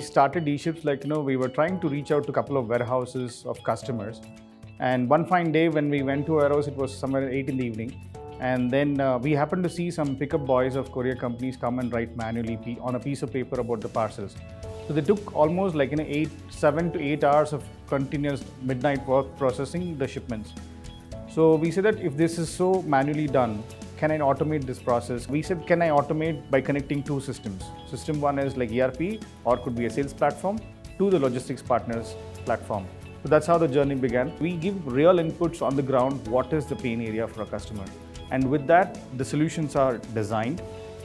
started eShips, we were trying to reach out to a couple of warehouses of customers. And one fine day when we went to a warehouse, it was somewhere 8 in the evening. And then we happened to see some pickup boys of courier companies come and write manually on a piece of paper about the parcels. So they took almost 7 to 8 hours of continuous midnight work processing the shipments. So we said that if this is so manually done, can I automate this process? We said, can I automate by connecting two systems? System one is like ERP, or could be a sales platform, to the logistics partners platform. So that's how the journey began. We give real inputs on the ground, what is the pain area for a customer. And with that, the solutions are designed.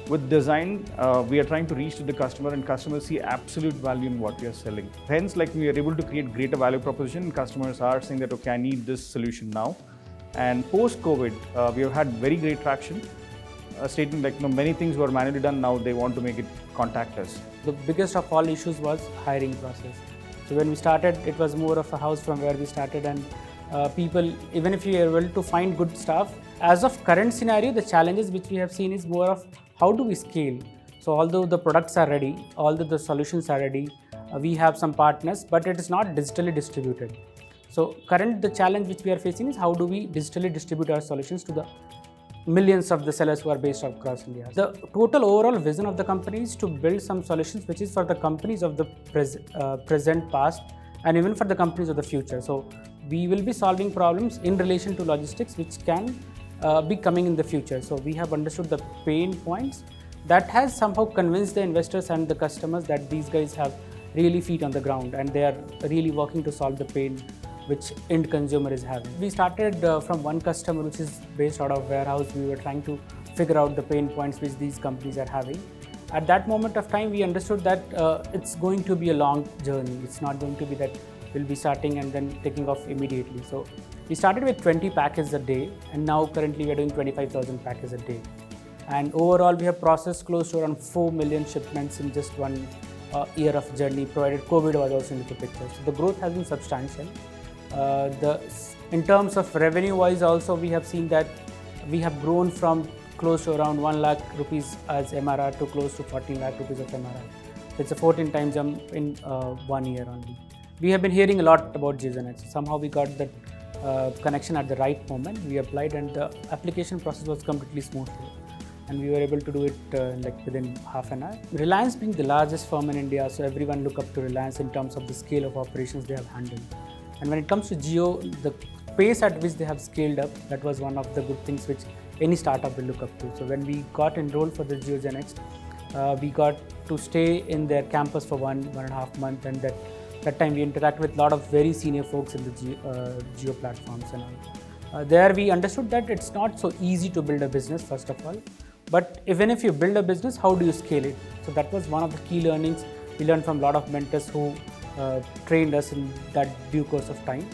With design, we are trying to reach to the customer, and customers see absolute value in what we are selling. Hence, we are able to create greater value proposition, and customers are saying that, okay, I need this solution now. And post-COVID, we have had very great traction, stating many things were manually done, now they want to make it contact us. The biggest of all issues was hiring process. So when we started, it was more of a house from where we started, and people, even if you are able to find good staff, as of current scenario, the challenges which we have seen is more of how do we scale. So although the products are ready, although the solutions are ready, we have some partners, but it is not digitally distributed. So the challenge which we are facing is how do we digitally distribute our solutions to the millions of the sellers who are based across India. The total overall vision of the company is to build some solutions which is for the companies of the present, past, and even for the companies of the future. So we will be solving problems in relation to logistics which can be coming in the future. So we have understood the pain points that has somehow convinced the investors and the customers that these guys have really feet on the ground and they are really working to solve the pain which end consumer is having. We started from one customer which is based out of warehouse. We were trying to figure out the pain points which these companies are having. At that moment of time, we understood that it's going to be a long journey. It's not going to be that we'll be starting and then taking off immediately. So we started with 20 packages a day, and now currently we are doing 25,000 packages a day. And overall, we have processed close to around 4 million shipments in just 1 year of journey, provided COVID was also in the picture. So the growth has been substantial. In terms of revenue wise also, we have seen that we have grown from close to around 1 lakh rupees as MRR to close to 14 lakh rupees of MRR. It's a 14 times jump in 1 year only. We have been hearing a lot about JioGenex. Somehow we got that connection at the right moment. We applied and the application process was completely smooth. And we were able to do it within half an hour. Reliance being the largest firm in India, so everyone look up to Reliance in terms of the scale of operations they have handled. And when it comes to Jio, the pace at which they have scaled up, that was one of the good things which any startup will look up to. So when we got enrolled for the JioGenex, we got to stay in their campus for 1.5 months, and that time we interact with a lot of very senior folks in the Jio platforms and all. There we understood that it's not so easy to build a business, first of all, but even if you build a business, how do you scale it? So that was one of the key learnings we learned from a lot of mentors who trained us in that due course of time.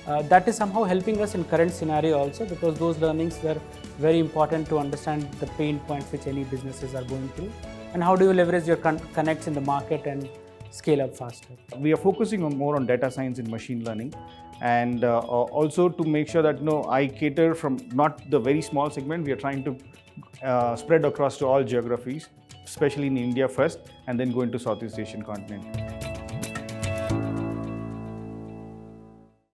That is somehow helping us in current scenario also, because those learnings were very important to understand the pain points which any businesses are going through, and how do you leverage your connects in the market and scale up faster. We are focusing more on data science and machine learning, and also to make sure that I cater from not the very small segment. We are trying to spread across to all geographies, especially in India first, and then go into Southeast Asian continent.